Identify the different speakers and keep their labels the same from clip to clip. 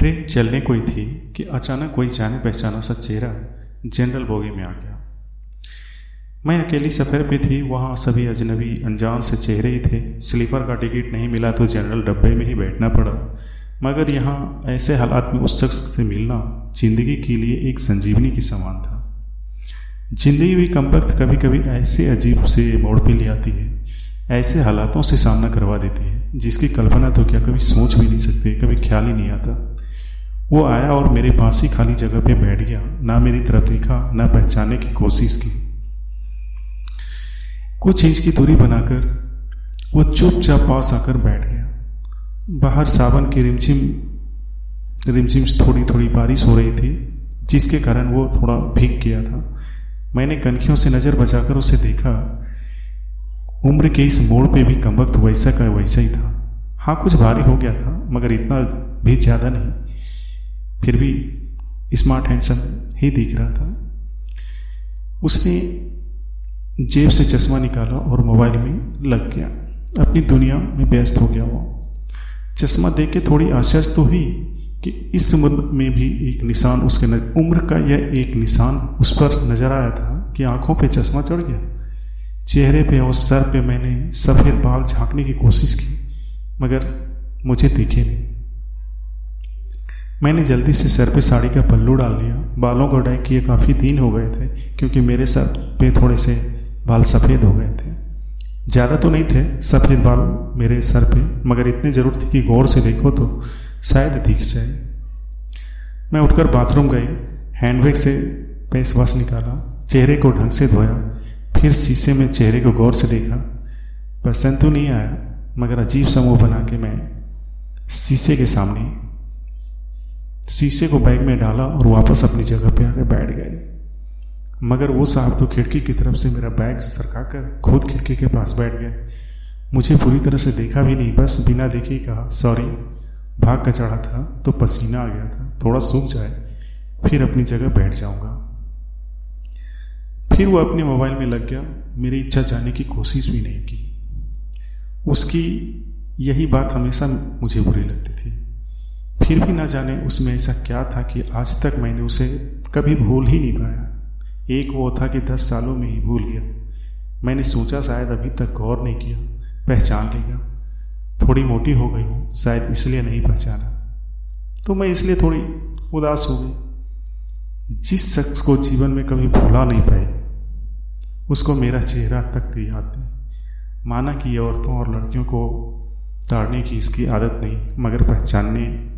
Speaker 1: Train चलने को ही थी कि अचानक कोई जाने पहचाना सा चेहरा जनरल बोगी में आ गया। मैं अकेली सफ़र पे थी, वहाँ सभी अजनबी अनजान से चेहरे ही थे। स्लीपर का टिकट नहीं मिला तो जनरल डब्बे में ही बैठना पड़ा, मगर यहाँ ऐसे हालात में उस शख्स से मिलना ज़िंदगी के लिए एक संजीवनी के समान था। जिंदगी भी कमबख्त कभी कभी ऐसे अजीब से मोड़ पे ले आती है, ऐसे हालातों से सामना करवा देती है जिसकी कल्पना तो क्या कभी सोच भी नहीं सकते, कभी ख्याल ही नहीं आता। वो आया और मेरे पास ही खाली जगह पे बैठ गया, ना मेरी तरफ देखा, ना पहचानने की कोशिश की। कुछ इंच की दूरी बनाकर वो चुपचाप पास आकर बैठ गया। बाहर सावन की रिमझिम थोड़ी थोड़ी बारिश हो रही थी, जिसके कारण वो थोड़ा भीग गया था। मैंने कनखियों से नज़र बचाकर उसे देखा। उम्र के इस मोड़ पे भी कमबख्त वैसा का वैसा ही था। हाँ, कुछ भारी हो गया था, मगर इतना भी ज़्यादा नहीं। फिर भी स्मार्ट हैंडसम ही दिख रहा था। उसने जेब से चश्मा निकाला और मोबाइल में लग गया, अपनी दुनिया में व्यस्त हो गया। वो चश्मा देख के थोड़ी आश्चर्य तो हुई कि इस उम्र में भी एक निशान उसके उम्र का यह एक निशान उस पर नजर आया था कि आंखों पे चश्मा चढ़ गया। चेहरे पे और सर पे मैंने सफ़ेद बाल झांकने की कोशिश की, मगर मुझे दिखे नहीं। मैंने जल्दी से सर पे साड़ी का पल्लू डाल लिया। बालों को डाई किए काफ़ी दिन हो गए थे, क्योंकि मेरे सर पे थोड़े से बाल सफ़ेद हो गए थे। ज़्यादा तो नहीं थे सफ़ेद बाल मेरे सर पे, मगर इतने ज़रूर थे कि गौर से देखो तो शायद दिख जाए। मैं उठकर बाथरूम गई, हैंडबैग से फेस वॉश निकाला, चेहरे को ढंग से धोया, फिर शीशे में चेहरे को गौर से देखा। पसंद तो नहीं आया, मगर अजीब सा मुंह बना के मैं शीशे को बैग में डाला और वापस अपनी जगह पे आकर बैठ गए। मगर वो साहब तो खिड़की की तरफ से मेरा बैग सरका कर खुद खिड़की के पास बैठ गए। मुझे पूरी तरह से देखा भी नहीं, बस बिना देखे ही कहा, सॉरी, भाग का चढ़ा था तो पसीना आ गया था, थोड़ा सूख जाए फिर अपनी जगह बैठ जाऊंगा। फिर वो अपने मोबाइल में लग गया। मेरी इच्छा जानने की कोशिश भी नहीं की। उसकी यही बात हमेशा मुझे बुरी लगती थी। फिर भी ना जाने उसमें ऐसा क्या था कि आज तक मैंने उसे कभी भूल ही नहीं पाया। एक वो था कि 10 सालों में ही भूल गया। मैंने सोचा शायद अभी तक गौर नहीं किया, पहचान लेगा। थोड़ी मोटी हो गई हूँ, शायद इसलिए नहीं पहचाना, तो मैं इसलिए थोड़ी उदास हो गई। जिस शख्स को जीवन में कभी भुला नहीं पाए, उसको मेरा चेहरा तक याद नहीं। माना कि औरतों और लड़कियों को ताड़ने की इसकी आदत नहीं, मगर पहचानने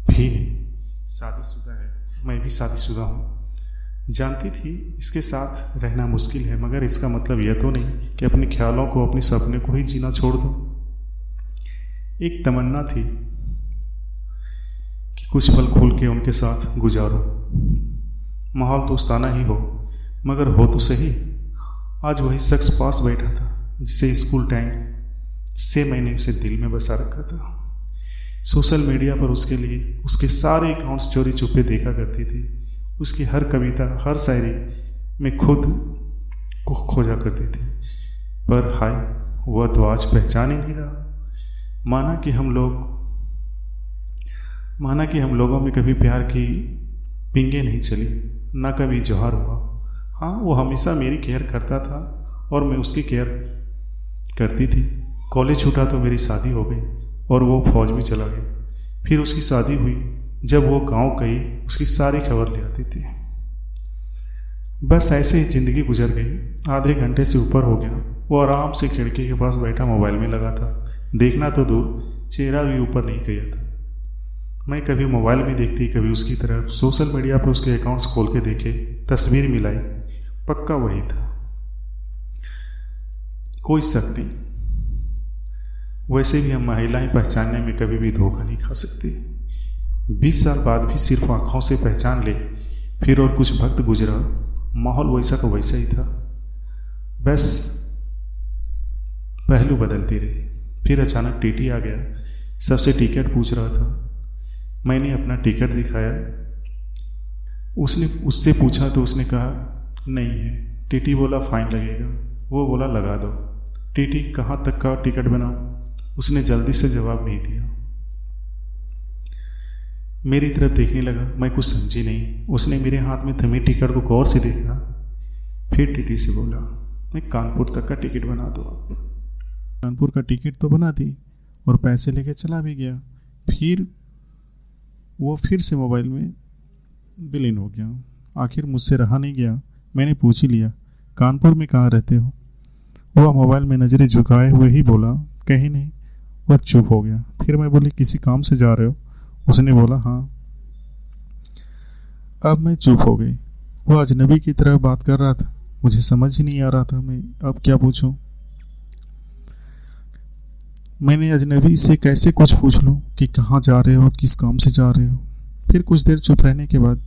Speaker 1: भी नहीं। शादीशुदा है, मैं भी शादीशुदा हूँ। जानती थी इसके साथ रहना मुश्किल है, मगर इसका मतलब यह तो नहीं कि अपने ख्यालों को, अपने सपने को ही जीना छोड़ दूँ। एक तमन्ना थी कि कुछ पल खुल के उनके साथ गुजारो। माहौल दोस्ताना ही हो, मगर हो तो सही। आज वही शख्स पास बैठा था जिसे स्कूल टाइम से मैंने उसे दिल में बसा रखा था। सोशल मीडिया पर उसके लिए उसके सारे अकाउंट्स चोरी छुपे देखा करती थी। उसकी हर कविता, हर शायरी में खुद को खोजा करती थी। पर हाय, वह तो आज पहचान ही नहीं रहा। माना कि हम लोगों में कभी प्यार की पिंगे नहीं चली, ना कभी जोहार हुआ। हाँ, वो हमेशा मेरी केयर करता था और मैं उसकी केयर करती थी। कॉलेज छूटा तो मेरी शादी हो गई और वो फौज भी चला गया। फिर उसकी शादी हुई। जब वो गांव गई, उसकी सारी खबर ले आती थी। बस ऐसे ही ज़िंदगी गुजर गई। आधे घंटे से ऊपर हो गया। वो आराम से खिड़की के पास बैठा मोबाइल में लगा था। देखना तो दूर, चेहरा भी ऊपर नहीं गया था। मैं कभी मोबाइल में देखती, कभी उसकी तरफ। सोशल मीडिया पर उसके अकाउंट्स खोल के देखे, तस्वीर मिलाई, पक्का वही था, कोई शक नहीं। वैसे भी हम महिलाएं पहचानने में कभी भी धोखा नहीं खा सकती। 20 साल बाद भी सिर्फ आंखों से पहचान ले, फिर और कुछ वक्त गुजरा, माहौल वैसा का वैसा ही था। बस पहलू बदलती रही। फिर अचानक टीटी आ गया, सबसे टिकट पूछ रहा था। मैंने अपना टिकट दिखाया। उसने उससे पूछा तो उसने कहा नहीं है। टीटी बोला फाइन लगेगा। वो बोला लगा दो। टीटी कहाँ तक का टिकट बनाऊं? उसने जल्दी से जवाब नहीं दिया। मेरी तरफ देखने लगा। मैं कुछ समझी नहीं। उसने मेरे हाथ में थमी टिकट को गौर से देखा, फिर टीटी से बोला, मैं कानपुर तक का टिकट बना दो आप। कानपुर का टिकट तो बना दी और पैसे लेके चला भी गया। फिर वो फिर से मोबाइल में विलीन हो गया। आखिर मुझसे रहा नहीं गया। मैंने पूछ ही लिया, कानपुर में कहाँ रहते हो? वह मोबाइल में नज़रें झुकाए हुए ही बोला, कहीं नहीं। वह चुप हो गया। फिर मैं बोली, किसी काम से जा रहे हो? उसने बोला, हाँ। अब मैं चुप हो गई। वह अजनबी की तरह बात कर रहा था। मुझे समझ ही नहीं आ रहा था मैं अब क्या पूछूं। मैंने अजनबी से कैसे कुछ पूछ लूं कि कहाँ जा रहे हो, किस काम से जा रहे हो। फिर कुछ देर चुप रहने के बाद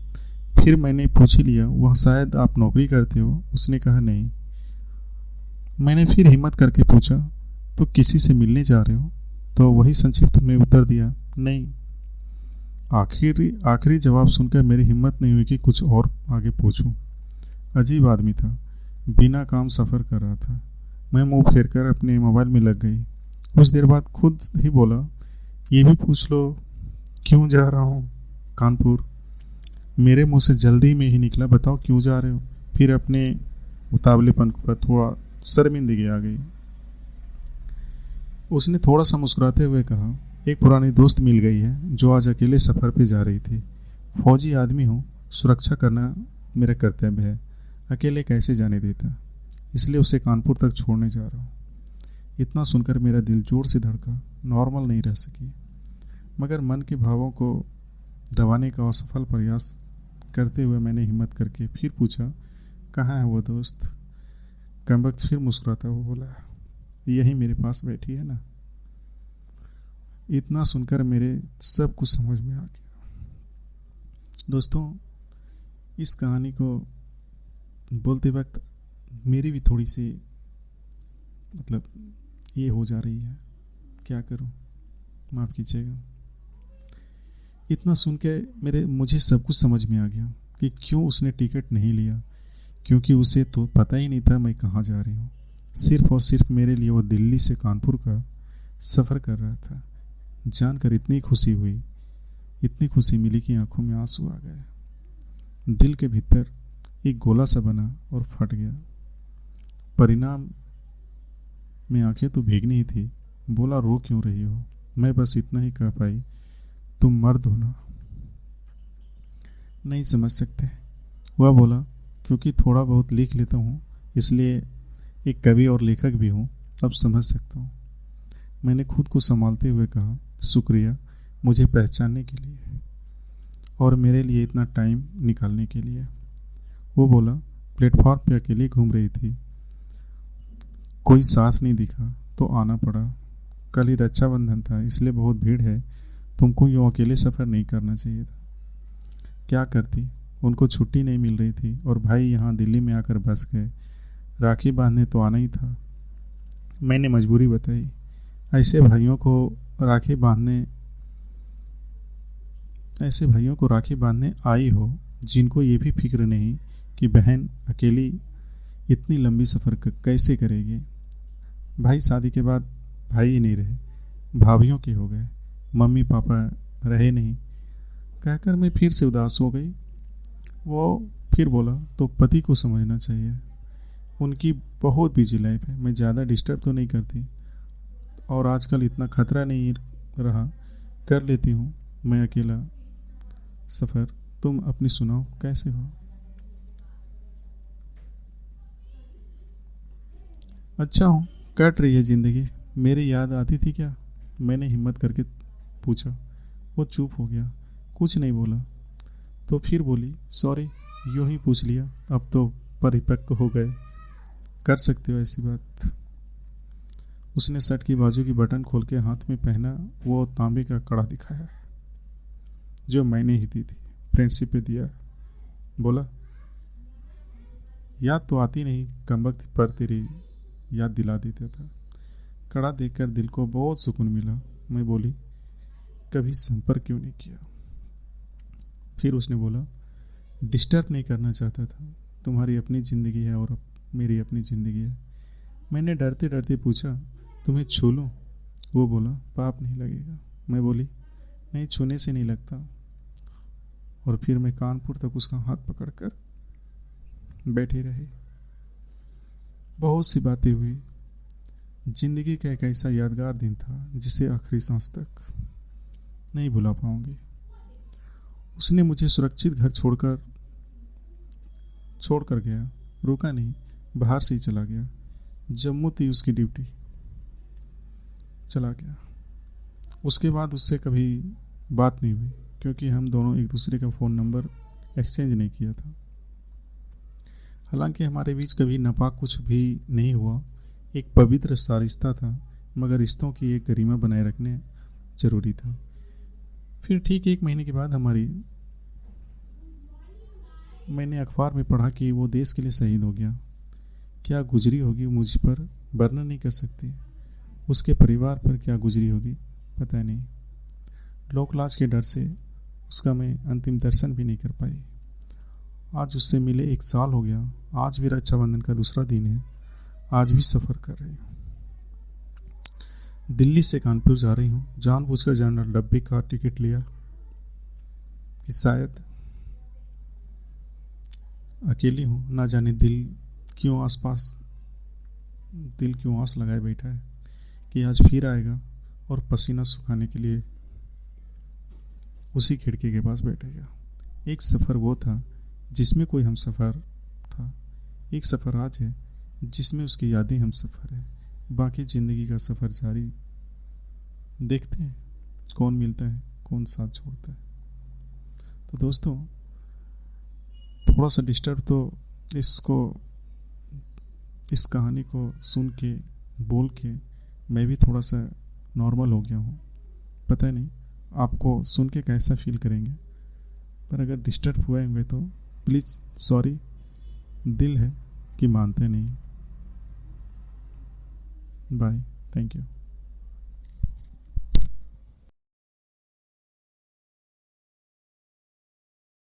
Speaker 1: फिर मैंने पूछ ही लिया, वह शायद आप नौकरी करते हो? उसने कहा, नहीं। मैंने फिर हिम्मत करके पूछा, तो किसी से मिलने जा रहे हो? तो वही संक्षिप्त में उत्तर दिया, नहीं। आखिरी जवाब सुनकर मेरी हिम्मत नहीं हुई कि कुछ और आगे पूछूं। अजीब आदमी था, बिना काम सफ़र कर रहा था। मैं मुंह फेर कर अपने मोबाइल में लग गई। कुछ देर बाद खुद ही बोला, ये भी पूछ लो क्यों जा रहा हूँ कानपुर। मेरे मुंह से जल्दी में ही निकला, बताओ क्यों जा रहे हो? फिर अपने उतावलेपन पर थोड़ा शर्मिंदगी आ गई। उसने थोड़ा सा मुस्कुराते हुए कहा, एक पुरानी दोस्त मिल गई है जो आज अकेले सफ़र पे जा रही थी। फौजी आदमी हूँ, सुरक्षा करना मेरा कर्तव्य है, अकेले कैसे जाने देता, इसलिए उसे कानपुर तक छोड़ने जा रहा हूँ। इतना सुनकर मेरा दिल जोर से धड़का। नॉर्मल नहीं रह सकी, मगर मन के भावों को दबाने का असफल प्रयास करते हुए मैंने हिम्मत करके फिर पूछा, कहाँ है वो दोस्त? कमबख्त फिर मुस्कुराता हुआ बोला, यही मेरे पास बैठी है ना। इतना सुनकर मेरे सब कुछ समझ में आ गया। दोस्तों, इस कहानी को बोलते वक्त मेरी भी थोड़ी सी ये हो जा रही है, क्या करूं, माफ़ कीजिएगा। इतना सुन के मुझे सब कुछ समझ में आ गया कि क्यों उसने टिकट नहीं लिया, क्योंकि उसे तो पता ही नहीं था मैं कहाँ जा रही हूँ। सिर्फ और सिर्फ मेरे लिए वो दिल्ली से कानपुर का सफ़र कर रहा था। जानकर इतनी खुशी हुई, इतनी खुशी मिली कि आंखों में आंसू आ गए। दिल के भीतर एक गोला सा बना और फट गया। परिणाम में आंखें तो भीगनी ही थी। बोला, रो क्यों रही हो? मैं बस इतना ही कह पाई, तुम मर्द हो ना। नहीं समझ सकते, वह बोला, क्योंकि थोड़ा बहुत लिख लेता हूँ, इसलिए एक कवि और लेखक भी हूँ, अब समझ सकता हूँ। मैंने खुद को संभालते हुए कहा, शुक्रिया मुझे पहचानने के लिए और मेरे लिए इतना टाइम निकालने के लिए। वो बोला, प्लेटफॉर्म पे अकेली घूम रही थी, कोई साथ नहीं दिखा तो आना पड़ा। कल ही रक्षाबंधन था, इसलिए बहुत भीड़ है, तुमको यूँ अकेले सफ़र नहीं करना चाहिए था। क्या करती, उनको छुट्टी नहीं मिल रही थी और भाई यहाँ दिल्ली में आकर बस गए। राखी बांधने तो आना ही था। मैंने मजबूरी बताई। ऐसे भाइयों को राखी बांधने आई हो जिनको ये भी फिक्र नहीं कि बहन अकेली इतनी लंबी सफ़र कैसे करेगी। भाई शादी के बाद भाई ही नहीं रहे, भाभीियों के हो गए, मम्मी पापा रहे नहीं। कहकर मैं फिर से उदास हो गई। वो फिर बोला, तो पति को समझना चाहिए, उनकी बहुत बिजी लाइफ है, मैं ज़्यादा डिस्टर्ब तो नहीं करती और आजकल इतना खतरा नहीं रहा, कर लेती हूँ मैं अकेला सफ़र। तुम अपनी सुनाओ, कैसे हो? अच्छा हूँ, कट रही है ज़िंदगी। मेरी याद आती थी क्या? मैंने हिम्मत करके पूछा। वो चुप हो गया, कुछ नहीं बोला। तो फिर बोली, सॉरी, यूँ ही पूछ लिया, अब तो परिपक्व हो गए, कर सकते हो ऐसी बात। उसने शर्ट की बाजू की बटन खोल के हाथ में पहना वो तांबे का कड़ा दिखाया जो मैंने ही दी थी, फ्रेंडशिप पे दिया। बोला, याद तो आती नहीं, कमबख्त पर तेरी याद दिला देता था। कड़ा देखकर दिल को बहुत सुकून मिला। मैं बोली, कभी संपर्क क्यों नहीं किया? फिर उसने बोला, डिस्टर्ब नहीं करना चाहता था, तुम्हारी अपनी ज़िंदगी है और मेरी अपनी ज़िंदगी है। मैंने डरते डरते पूछा, तुम्हें छू लूँ? वो बोला, पाप नहीं लगेगा। मैं बोली, नहीं, छूने से नहीं लगता। और फिर मैं कानपुर तक उसका हाथ पकड़कर बैठे रहे। बहुत सी बातें हुई। जिंदगी का एक ऐसा यादगार दिन था जिसे आखिरी सांस तक नहीं भुला पाऊंगी। उसने मुझे सुरक्षित घर छोड़कर गया, रुका नहीं, बाहर से ही चला गया। जम्मू थी उसकी ड्यूटी, चला गया। उसके बाद उससे कभी बात नहीं हुई, क्योंकि हम दोनों एक दूसरे का फ़ोन नंबर एक्सचेंज नहीं किया था। हालांकि हमारे बीच कभी नापाक कुछ भी नहीं हुआ। एक पवित्र सा रिश्ता था, मगर रिश्तों की एक गरिमा बनाए रखने जरूरी था। फिर ठीक 1 महीने के बाद मैंने अखबार में पढ़ा कि वो देश के लिए शहीद हो गया। क्या गुजरी होगी मुझ पर वर्णन नहीं कर सकती। उसके परिवार पर क्या गुजरी होगी पता नहीं। लोकलाज के डर से उसका मैं अंतिम दर्शन भी नहीं कर पाई। आज उससे मिले 1 साल हो गया। आज भी रक्षाबंधन का दूसरा दिन है। आज भी सफ़र कर रही हूँ। दिल्ली से कानपुर जा रही हूँ। जानबूझकर जनरल डब्बे का टिकट लिया कि शायद अकेली हूँ, ना जाने दिल क्यों आस लगाए बैठा है कि आज फिर आएगा और पसीना सुखाने के लिए उसी खिड़की के पास बैठेगा। एक सफ़र वो था जिसमें कोई हम सफ़र था। एक सफ़र आज है जिसमें उसकी यादें हम सफ़र है। बाकी ज़िंदगी का सफ़र जारी। देखते हैं कौन मिलता है, कौन साथ छोड़ता है। तो दोस्तों, थोड़ा सा डिस्टर्ब तो इस कहानी को सुन के बोल के मैं भी थोड़ा सा नॉर्मल हो गया हूँ। पता नहीं आपको सुन के कैसा फील करेंगे, पर अगर डिस्टर्ब हुए होंगे तो प्लीज़ सॉरी। दिल है कि मानते नहीं। Bye, thank you.